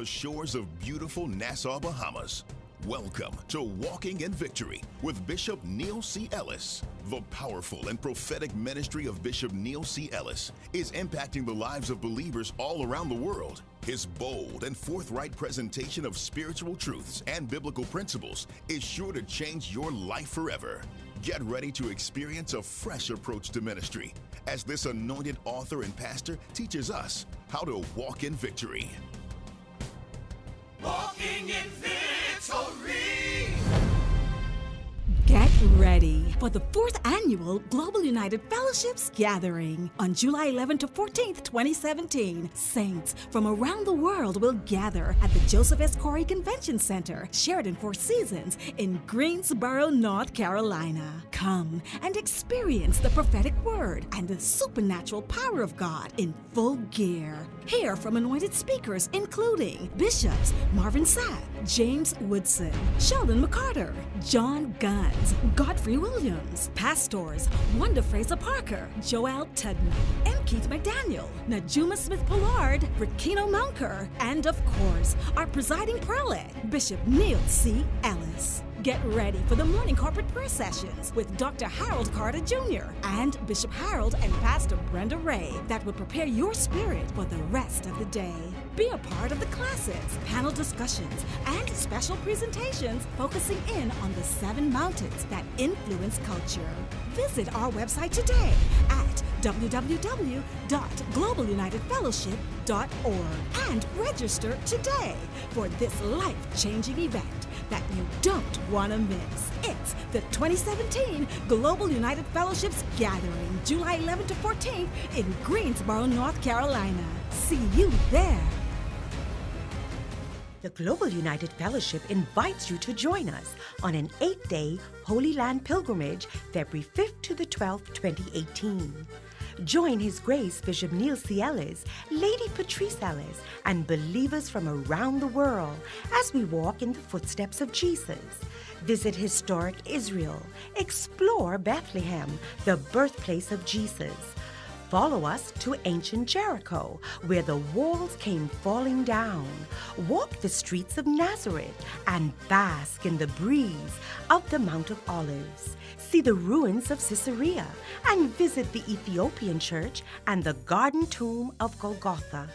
the shores of beautiful Nassau, Bahamas. Welcome to Walking in Victory with Bishop Neil C. Ellis. The powerful and prophetic ministry of Bishop Neil C. Ellis is impacting the lives of believers all around the world. His bold and forthright presentation of spiritual truths and biblical principles is sure to change your life forever. Get ready to experience a fresh approach to ministry as this anointed author and pastor teaches us how to walk in victory. Walking in victory. Get ready for the 4th annual Global United Fellowships Gathering on July 11 to 14th, 2017. Saints from around the world will gather at the Joseph S. Corey Convention Center, Sheridan Four Seasons in Greensboro, North Carolina. Come and experience the prophetic word and the supernatural power of God in full gear. Hear from anointed speakers including Bishops Marvin Sapp, James Woodson, Sheldon McCarter, John Guns, Godfrey Williams, Pastors Wanda Fraser Parker, Joel Tudman, M. Keith McDaniel, Najuma Smith-Pollard, Rakino Monker, and of course, our presiding prelate, Bishop Neil C. Ellis. Get ready for the morning corporate prayer sessions with Dr. Harold Carter Jr. and Bishop Harold and Pastor Brenda Ray that will prepare your spirit for the rest of the day. Be a part of the classes, panel discussions, and special presentations focusing in on the 7 mountains that influence culture. Visit our website today at www.globalunitedfellowship.org and register today for this life-changing event that you don't want to miss. It's the 2017 Global United Fellowships Gathering, July 11 to 14th in Greensboro, North Carolina. See you there. The Global United Fellowship invites you to join us on an 8-day Holy Land pilgrimage, February 5th to the 12th, 2018. Join His Grace Bishop Neil C. Ellis, Lady Patrice Ellis, and believers from around the world as we walk in the footsteps of Jesus. Visit historic Israel, explore Bethlehem, the birthplace of Jesus. Follow us to ancient Jericho, where the walls came falling down. Walk the streets of Nazareth and bask in the breeze of the Mount of Olives. See the ruins of Caesarea and visit the Ethiopian church and the garden tomb of Golgotha.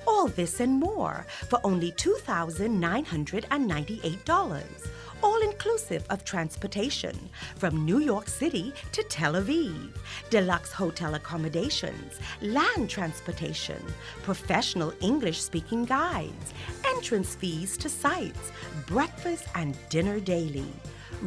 All this and more for only $2,998. All inclusive of transportation from New York City to Tel Aviv, deluxe hotel accommodations, land transportation, professional English-speaking guides, entrance fees to sites, breakfast and dinner daily.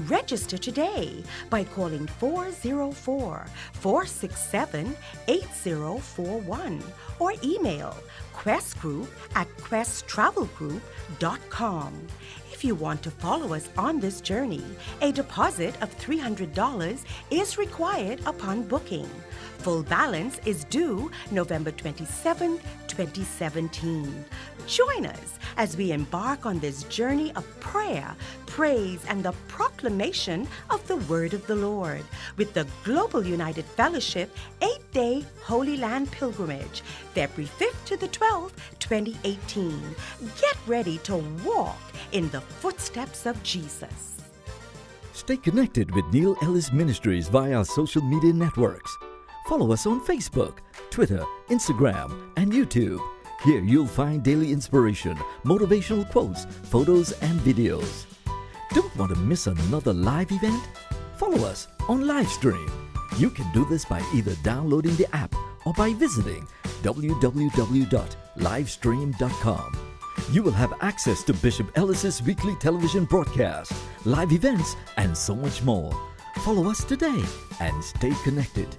Register today by calling 404-467-8041 or email questgroup@questtravelgroup.com. If you want to follow us on this journey, a deposit of $300 is required upon booking. Full balance is due November 27, 2017. Join us as we embark on this journey of prayer, praise, and the proclamation of the Word of the Lord with the Global United Fellowship 8-day Holy Land Pilgrimage, February 5th to the 12th, 2018. Get ready to walk in the footsteps of Jesus. Stay connected with Neil Ellis Ministries via our social media networks. Follow us on Facebook, Twitter, Instagram, and YouTube. Here you'll find daily inspiration, motivational quotes, photos, and videos. Don't want to miss another live event? Follow us on Livestream. You can do this by either downloading the app or by visiting www.livestream.com. You will have access to Bishop Ellis's weekly television broadcast, live events, and so much more. Follow us today and stay connected.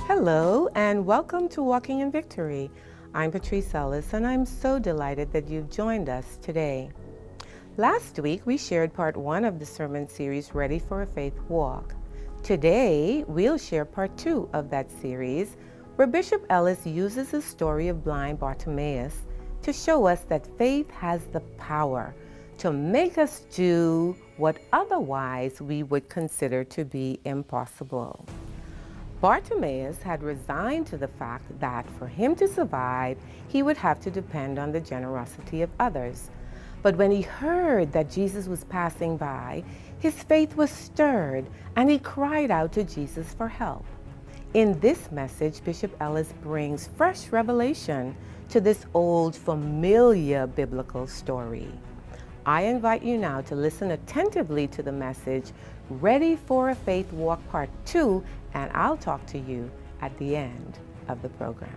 Hello and welcome to Walking in Victory. I'm Patrice Ellis and I'm so delighted that you've joined us today. Last week we shared part 1 of the sermon series Ready for a Faith Walk. Today we'll share part 2 of that series where Bishop Ellis uses the story of blind Bartimaeus to show us that faith has the power to make us do what otherwise we would consider to be impossible. Bartimaeus had resigned to the fact that for him to survive, he would have to depend on the generosity of others. But when he heard that Jesus was passing by, his faith was stirred and he cried out to Jesus for help. In this message, Bishop Ellis brings fresh revelation to this old, familiar biblical story. I invite you now to listen attentively to the message, Ready for a Faith Walk Part 2, and I'll talk to you at the end of the program.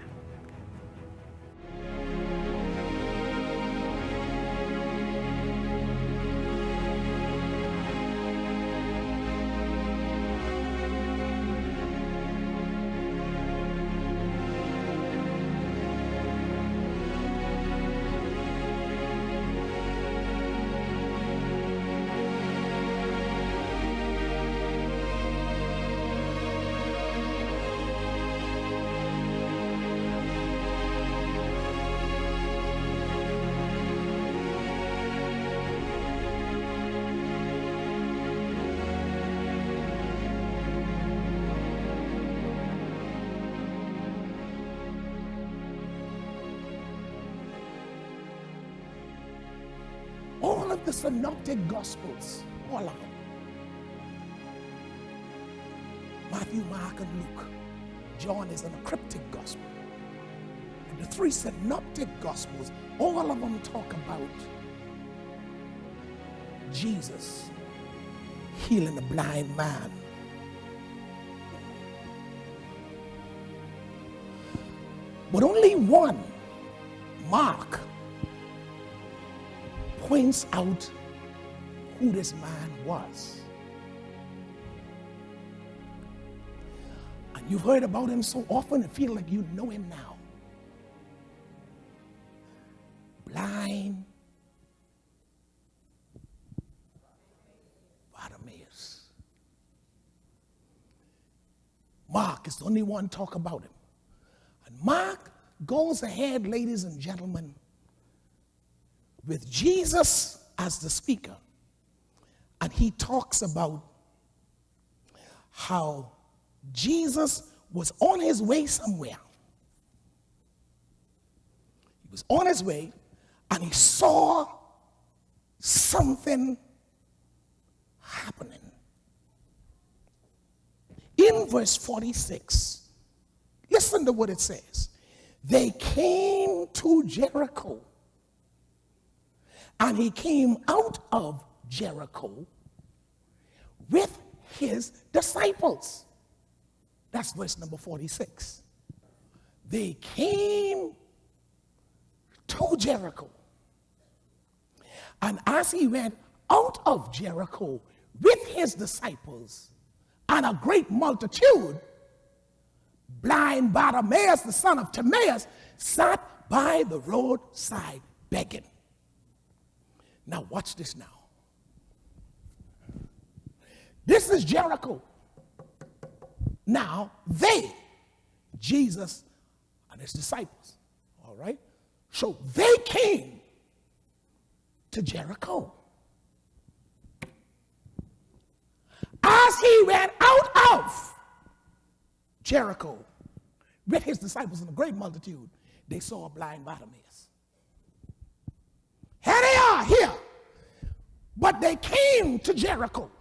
All of the synoptic gospels, all of them, Matthew, Mark, and Luke. John is an cryptic gospel. And the three synoptic gospels, all of them talk about Jesus healing a blind man. But only one, Mark, points out who this man was. And you've heard about him so often, it feels like you know him now. Blind Bartimaeus. Mark is the only one talk about him. And Mark goes ahead, ladies and gentlemen, with Jesus as the speaker, and he talks about how Jesus was on his way somewhere. He was on his way and he saw something happening. In verse 46, listen to what it says. They came to Jericho. And he came out of Jericho with his disciples. That's verse number 46. They came to Jericho. And as he went out of Jericho with his disciples and a great multitude, blind Bartimaeus, the son of Timaeus, sat by the roadside begging. Now watch this now. This is Jericho. Now they, Jesus and his disciples, all right? So they came to Jericho. As he went out of Jericho with his disciples and a great multitude, they saw a blind Bartimaeus. Here they are, here. But they came to Jericho.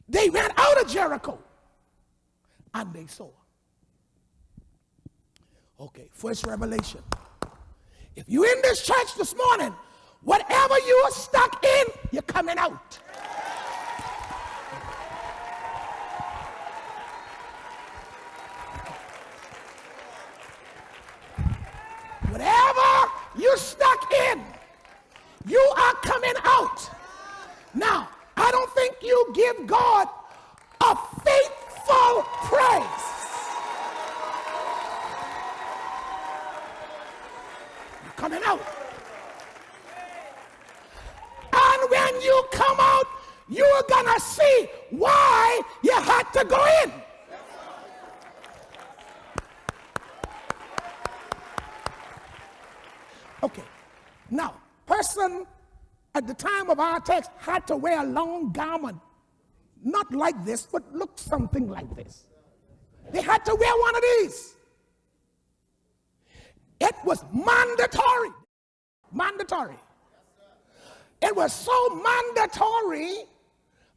They went out of Jericho and they saw. Okay, first revelation. If you're in this church this morning, whatever you are stuck in, you're coming out. Whatever you're stuck in, you are coming out. Now, I don't think you give God a faithful praise. You're coming out. And when you come out, you're gonna see why you had to go in. Okay, now, person at the time of our text had to wear a long garment not like this, but looked something like this. They had to wear one of these. It was mandatory. Mandatory. It was so mandatory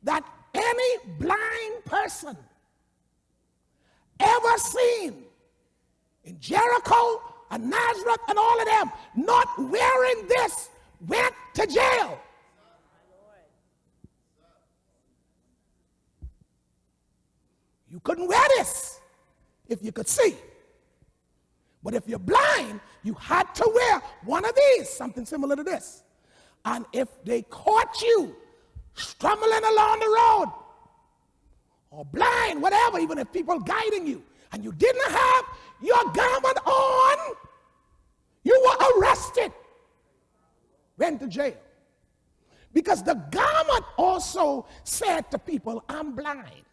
that any blind person ever seen in Jericho and Nazareth and all of them not wearing this went to jail. You couldn't wear this if you could see. But if you're blind, you had to wear one of these, something similar to this. And if they caught you stumbling along the road, or blind, whatever, even if people guiding you, and you didn't have your garment on, you were arrested, went to jail. Because the garment also said to people, I'm blind.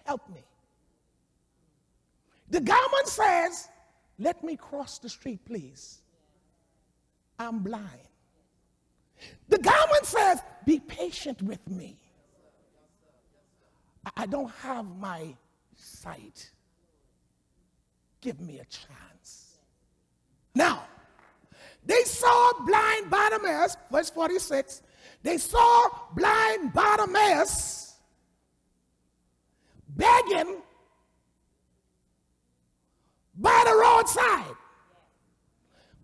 Help me. The garment says, let me cross the street, please. I'm blind. The garment says, be patient with me. I don't have my sight. Give me a chance. Now, they saw blind Bartimaeus, verse 46. They saw blind Bartimaeus begging by the roadside.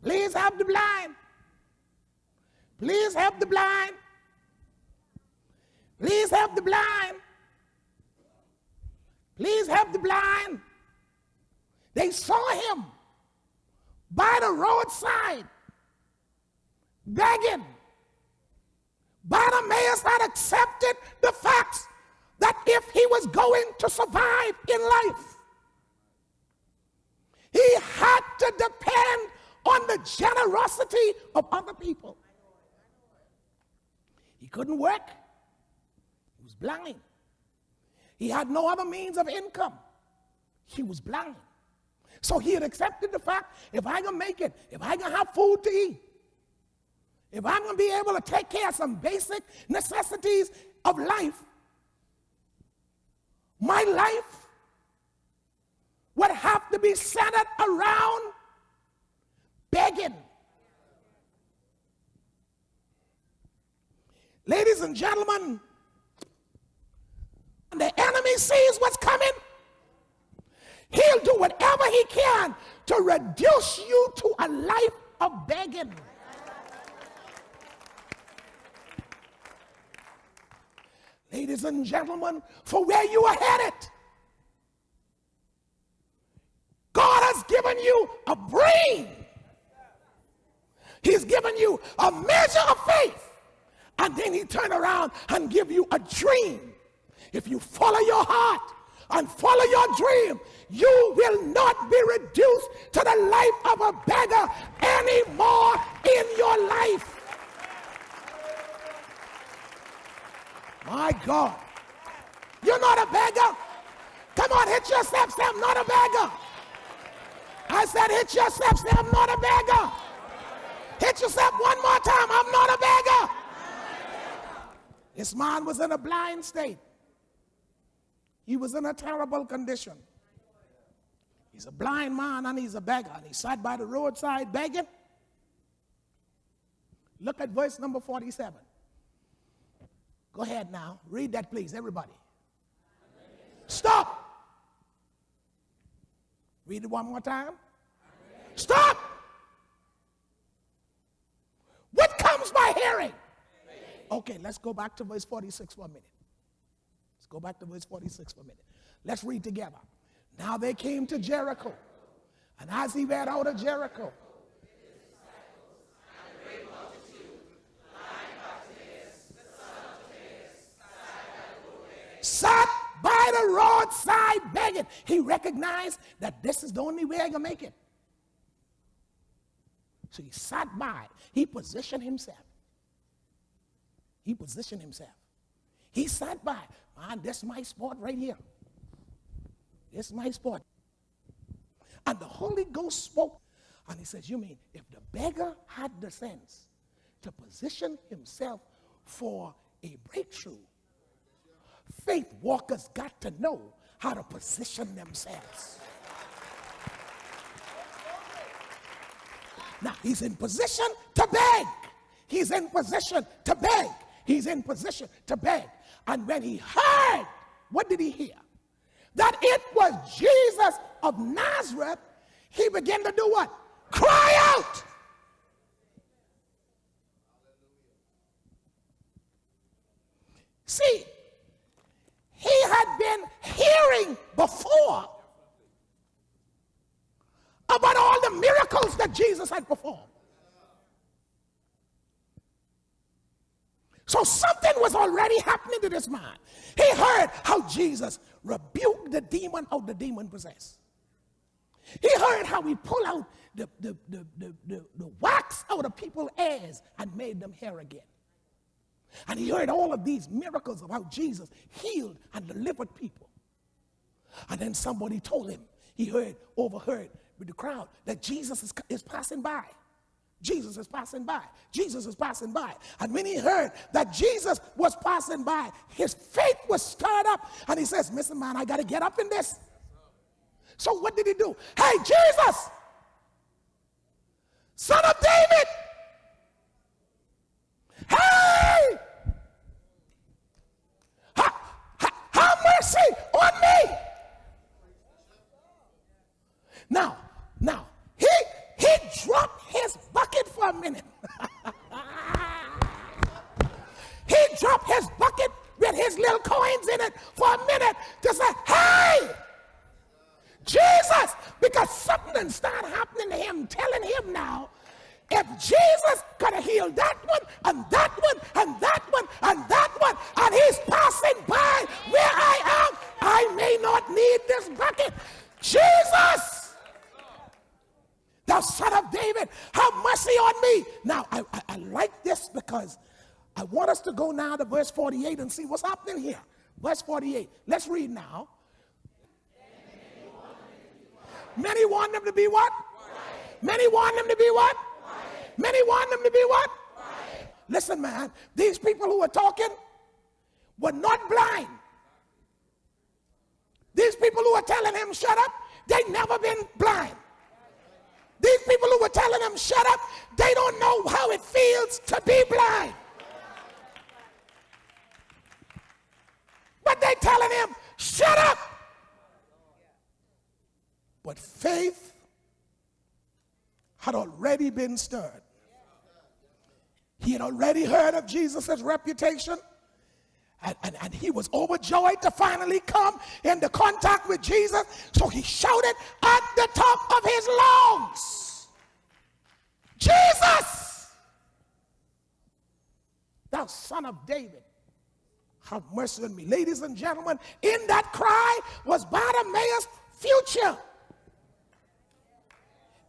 Please help the blind. Please help the blind. Please help the blind. Please help the blind. They saw him by the roadside begging. Bartimaeus had accepted the facts that if he was going to survive in life, he had to depend on the generosity of other people. He couldn't work. He was blind. He had no other means of income. He was blind. So he had accepted the fact, if I can make it, if I can have food to eat, if I'm going to be able to take care of some basic necessities of life, my life would have to be centered around begging. Ladies and gentlemen, when the enemy sees what's coming, he'll do whatever he can to reduce you to a life of begging. Ladies and gentlemen, for where you are headed, God has given you a brain. He's given you a measure of faith. And then he turn around and give you a dream. If you follow your heart and follow your dream, you will not be reduced to the life of a beggar anymore in your life. My God. You're not a beggar. Come on, hit yourself, say, I'm not a beggar. I said, hit yourself, say, I'm not a beggar. Hit yourself one more time, I'm not a beggar. This man was in a blind state. He was in a terrible condition. He's a blind man and he's a beggar. And he sat by the roadside begging. Look at verse number 47. Go ahead now. Read that, please, everybody. Stop. Read it one more time. Stop. What comes by hearing? Okay, let's go back to verse 46 for a minute. Let's go back to verse 46 for a minute. Let's read together. Now they came to Jericho, and as he went out of Jericho, sat by the roadside begging. He recognized that this is the only way I can make it. So he sat by. He positioned himself. He positioned himself. He sat by. Man, this is my spot right here. This is my spot. And the Holy Ghost spoke. And he says, you mean if the beggar had the sense to position himself for a breakthrough, faith walkers got to know how to position themselves. Now, he's in position to beg. He's in position to beg. He's in position to beg. And when he heard, what did he hear? That it was Jesus of Nazareth, he began to do what? Cry out. See, he had been hearing before about all the miracles that Jesus had performed. So something was already happening to this man. He heard how Jesus rebuked the demon out the demon possessed. He heard how he pulled out the wax out of people's ears and made them hair again. And he heard all of these miracles of how Jesus healed and delivered people. And then somebody told him, he overheard with the crowd, that Jesus is passing by. Jesus is passing by. Jesus is passing by. And when he heard that Jesus was passing by, his faith was stirred up. And he says, listen, man, I got to get up in this. So what did he do? Hey, Jesus, Son of David, hey, have mercy on me. Now, he dropped his bucket for a minute. He dropped his bucket with his little coins in it for a minute to say, hey, Jesus, because something started happening to him, telling him now, if Jesus could have healed that one, and that one, and that one, and that one, and he's passing by where I am, I may not need this bucket. Jesus, thou Son of David, have mercy on me. Now, I like this because I want us to go now to verse 48 and see what's happening here. Verse 48. Let's read now. Many want them to be what? Many want them to be what? Many want them to be what? Listen, man, these people who were talking were not blind. These people who were telling him, shut up, they never been blind. These people who were telling him, shut up, they don't know how it feels to be blind. But they telling him, shut up. But faith had already been stirred. He had already heard of Jesus' reputation. And he was overjoyed to finally come into contact with Jesus. So he shouted at the top of his lungs, Jesus, thou Son of David, have mercy on me. Ladies and gentlemen, in that cry was Bartimaeus' future.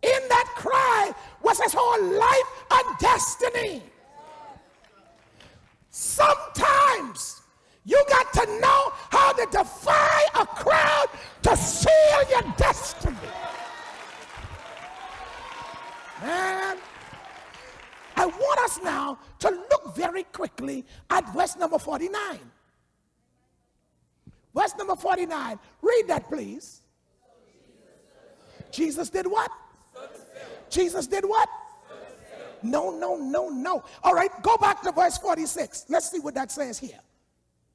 In that cry was his whole life and destiny. Sometimes you got to know how to defy a crowd to seal your destiny. Man, I want us now to look very quickly at verse number 49. Verse number 49. Read that, please. Jesus did what? Jesus did what? No. All right, go back to verse 46. Let's see what that says here.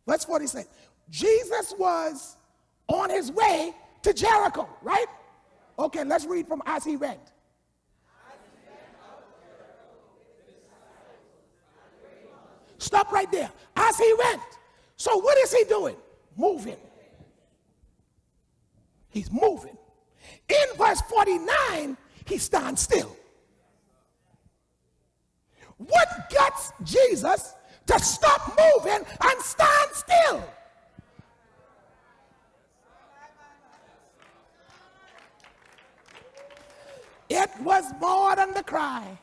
Verse 46. Jesus was on his way to Jericho, right? Okay, let's read from as he went. Stop right there. As he went. So what is he doing? Moving. He's moving. In verse 49, he stands still. What gets Jesus to stop moving and stand still? It was more than the cry.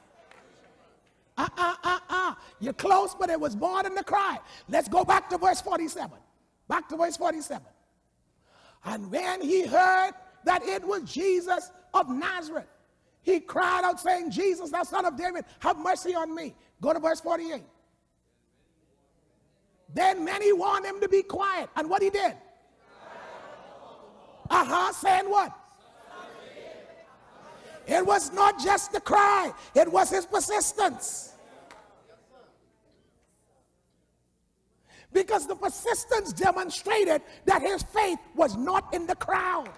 You're close, but it was more than the cry. Let's go back to verse 47. Back to verse 47. And when he heard that it was Jesus of Nazareth, he cried out saying, Jesus, thou Son of David, have mercy on me. Go to verse 48. Then many warned him to be quiet. And what he did? Saying what? It was not just the cry, it was his persistence. Because the persistence demonstrated that his faith was not in the crowd.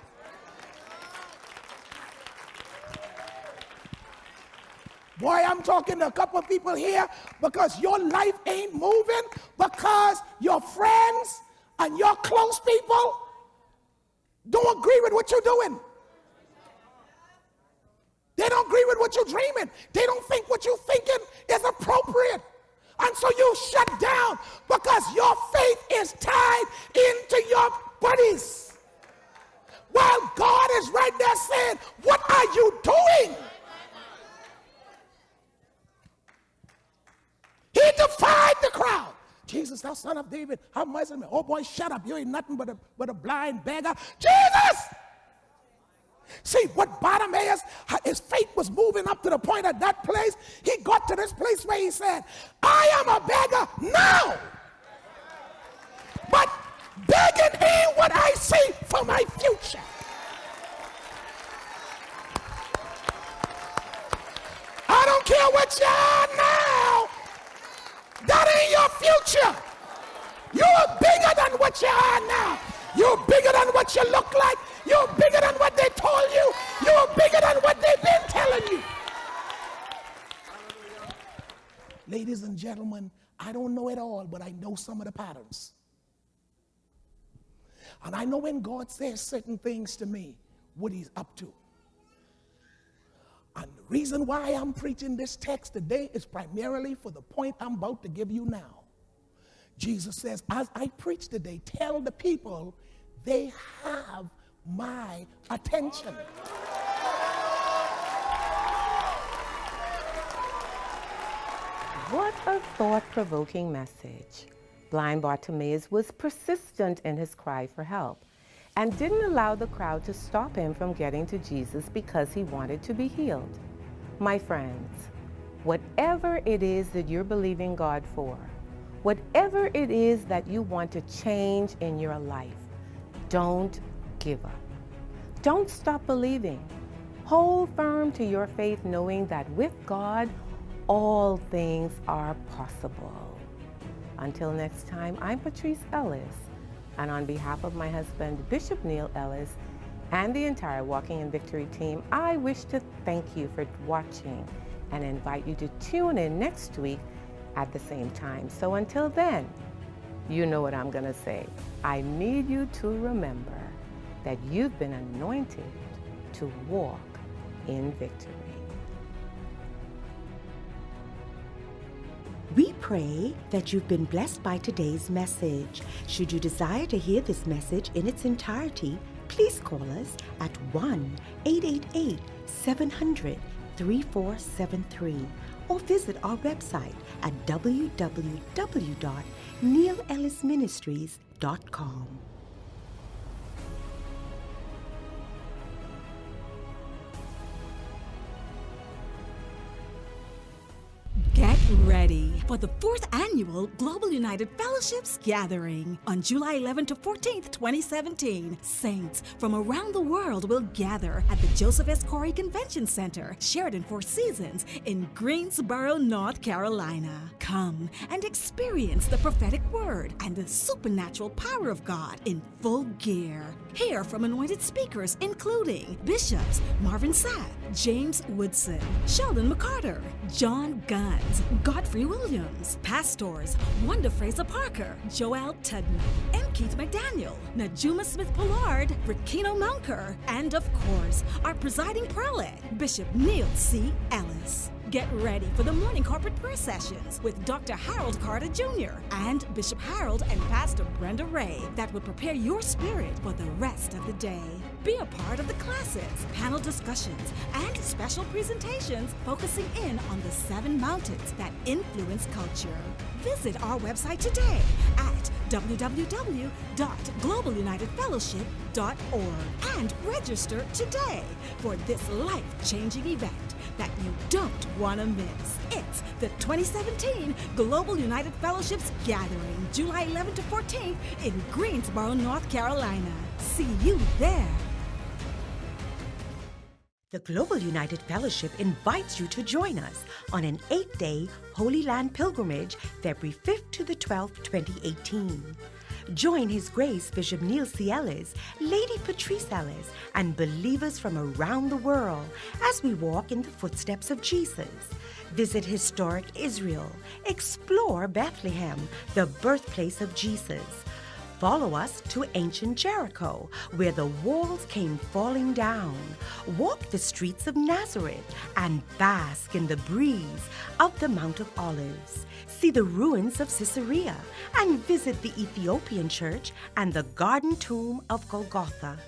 Boy, I'm talking to a couple of people here because your life ain't moving because your friends and your close people don't agree with what you're doing. They don't agree with what you're dreaming. They don't think what you're thinking is appropriate. And so you shut down because your faith is tied into your buddies. While God is right there saying, what are you doing? He defied the crowd. Jesus, thou son of David, have mercy on me. Oh boy, shut up. You ain't nothing but a blind beggar. Jesus! See, what Bartimaeus, his faith was moving up to the point at that place. He got to this place where he said, I am a beggar now. But begging ain't what I see for my future. I don't care what you are now. That ain't your future. You're bigger than what you are now. You're bigger than what you look like. You're bigger than what they told you. You're bigger than what they've been telling you. Ladies and gentlemen, I don't know it all, but I know some of the patterns. And I know when God says certain things to me, what he's up to. And the reason why I'm preaching this text today is primarily for the point I'm about to give you now. Jesus says, as I preach today, tell the people they have my attention. What a thought-provoking message. Blind Bartimaeus was persistent in his cry for help and didn't allow the crowd to stop him from getting to Jesus because he wanted to be healed. My friends, whatever it is that you're believing God for, whatever it is that you want to change in your life, don't give up. Don't stop believing. Hold firm to your faith, knowing that with God, all things are possible. Until next time, I'm Patrice Ellis, and on behalf of my husband, Bishop Neil Ellis, and the entire Walking in Victory team, I wish to thank you for watching and invite you to tune in next week at the same time. So until then, you know what I'm going to say. I need you to remember that you've been anointed to walk in victory. We pray that you've been blessed by today's message. Should you desire to hear this message in its entirety, please call us at 1-888-700-3473 or visit our website at www.neilellisministries.com. Get ready for the 4th Annual Global United Fellowships Gathering on July 11 to 14th, 2017. Saints from around the world will gather at the Joseph S. Corey Convention Center, Sheridan Four Seasons in Greensboro, North Carolina. Come and experience the prophetic word and the supernatural power of God in full gear. Hear from anointed speakers including Bishops Marvin Sapp, James Woodson, Sheldon McCarter, John Guns, Godfrey Williams, Pastors Wanda Fraser Parker, Joel Tudman, M. Keith McDaniel, Najuma Smith Pollard, Rikino Munker, and of course, our presiding prelate, Bishop Neil C. Ellis. Get ready for the morning corporate prayer sessions with Dr. Harold Carter Jr. and Bishop Harold and Pastor Brenda Ray that will prepare your spirit for the rest of the day. Be a part of the classes, panel discussions, and special presentations focusing in on the 7 mountains that influence culture. Visit our website today at www.globalunitedfellowship.org and register today for this life-changing event. that you don't want to miss. It's the 2017 Global United Fellowships Gathering, July 11 to 14th in Greensboro, North Carolina. See you there. The Global United Fellowship invites you to join us on an 8-day Holy Land pilgrimage, February 5th to the 12th, 2018. Join His Grace Bishop Neil C. Ellis, Lady Patrice Ellis, and believers from around the world as we walk in the footsteps of Jesus. Visit historic Israel, explore Bethlehem, the birthplace of Jesus. Follow us to ancient Jericho, where the walls came falling down. Walk the streets of Nazareth and bask in the breeze of the Mount of Olives. See the ruins of Caesarea and visit the Ethiopian church and the garden tomb of Golgotha.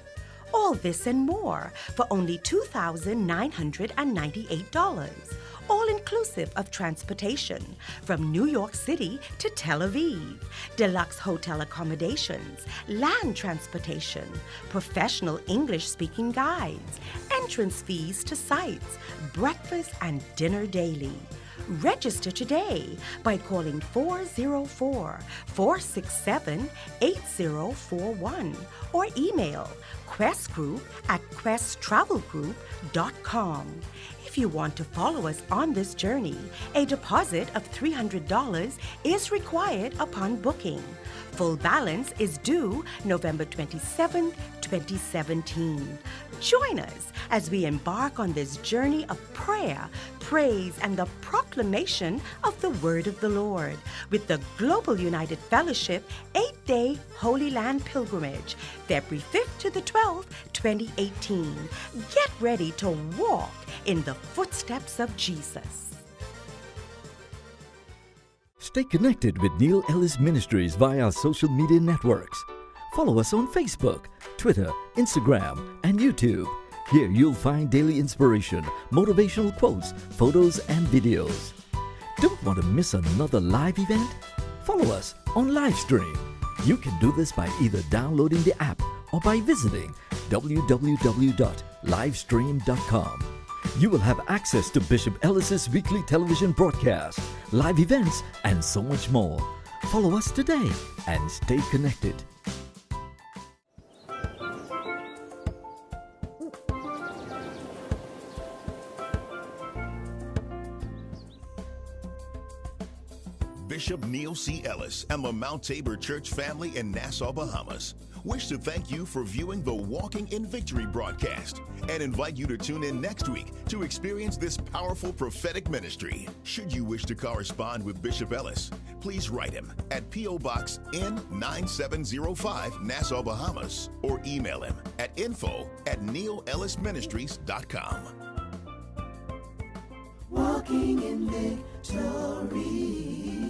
All this and more for only $2,998. All inclusive of transportation from New York City to Tel Aviv, deluxe hotel accommodations, land transportation, professional English-speaking guides, entrance fees to sites, breakfast and dinner daily. Register today by calling 404-467-8041 or email questgroup@questtravelgroup.com. If you want to follow us on this journey, a deposit of $300 is required upon booking. Full balance is due November 27, 2017. Join us as we embark on this journey of prayer, praise, and the proclamation of the Word of the Lord with the Global United Fellowship 8-day Holy Land Pilgrimage, February 5th to the 12th, 2018. Get ready to walk in the footsteps of Jesus. Stay connected with Neil Ellis Ministries via our social media networks. Follow us on Facebook, Twitter, Instagram, and YouTube. Here you'll find daily inspiration, motivational quotes, photos, and videos. Don't want to miss another live event? Follow us on Livestream. You can do this by either downloading the app or by visiting www.livestream.com. You will have access to Bishop Ellis's weekly television broadcast, live events, and so much more. Follow us today and stay connected. Bishop Neil C. Ellis and the Mount Tabor Church family in Nassau, Bahamas wish to thank you for viewing the Walking in Victory broadcast and invite you to tune in next week to experience this powerful prophetic ministry. Should you wish to correspond with Bishop Ellis, please write him at P.O. Box N9705, Nassau, Bahamas, or email him at info@neilellisministries.com. Walking in victory.